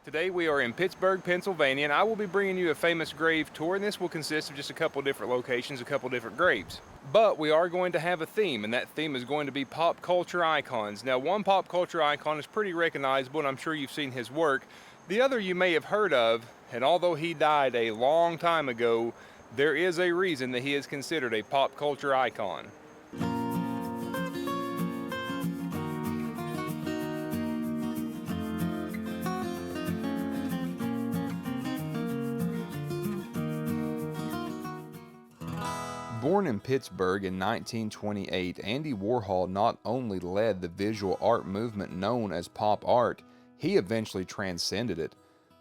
Today we are in Pittsburgh, Pennsylvania, and I will be bringing you a famous grave tour, and this will consist of just a couple different locations, a couple different graves. But we are going to have a theme, and that theme is going to be pop culture icons. Now, one pop culture icon is pretty recognizable, and I'm sure you've seen his work. The other you may have heard of, and although he died a long time ago, there is a reason that he is considered a pop culture icon. Born in Pittsburgh in 1928, Andy Warhol not only led the visual art movement known as pop art, he eventually transcended it.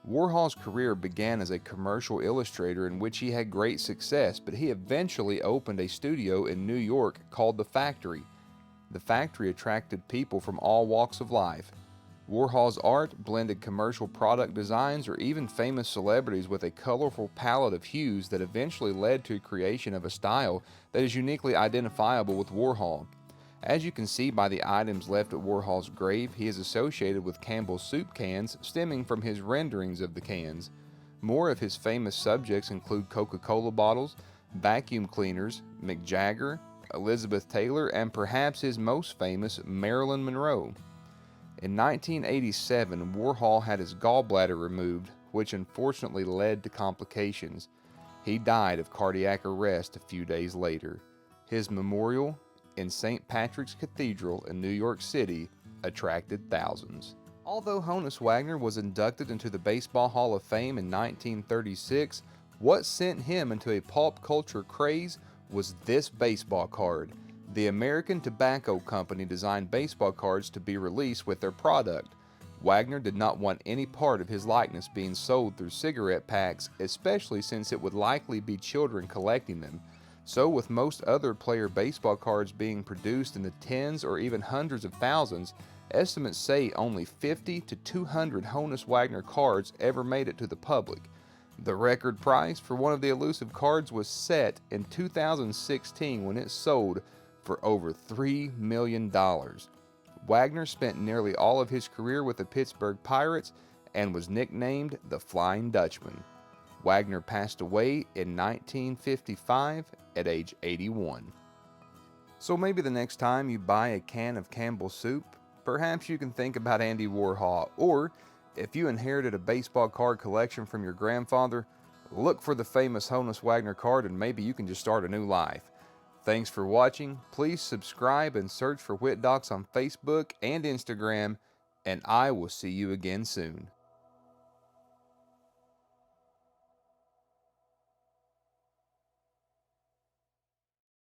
Warhol's career began as a commercial illustrator in which he had great success, but he eventually opened a studio in New York called The Factory. The Factory attracted people from all walks of life. Warhol's art blended commercial product designs or even famous celebrities with a colorful palette of hues that eventually led to creation of a style that is uniquely identifiable with Warhol. As you can see by the items left at Warhol's grave, he is associated with Campbell's soup cans stemming from his renderings of the cans. More of his famous subjects include Coca-Cola bottles, vacuum cleaners, Mick Jagger, Elizabeth Taylor, and perhaps his most famous, Marilyn Monroe. In 1987, Warhol had his gallbladder removed, which unfortunately led to complications. He died of cardiac arrest a few days later. His memorial in St. Patrick's Cathedral in New York City attracted thousands. Although Honus Wagner was inducted into the Baseball Hall of Fame in 1936, what sent him into a pop culture craze was this baseball card. The American Tobacco Company designed baseball cards to be released with their product. Wagner did not want any part of his likeness being sold through cigarette packs, especially since it would likely be children collecting them. So with most other player baseball cards being produced in the tens or even hundreds of thousands, estimates say only 50 to 200 Honus Wagner cards ever made it to the public. The record price for one of the elusive cards was set in 2016 when it sold for over $3 million. Wagner spent nearly all of his career with the Pittsburgh Pirates and was nicknamed the Flying Dutchman. Wagner passed away in 1955 at age 81. So maybe the next time you buy a can of Campbell's soup, perhaps you can think about Andy Warhol, or if you inherited a baseball card collection from your grandfather, look for the famous Honus Wagner card and maybe you can just start a new life. Thanks for watching. Please subscribe and search for Whit Docs on Facebook and Instagram, and I will see you again soon.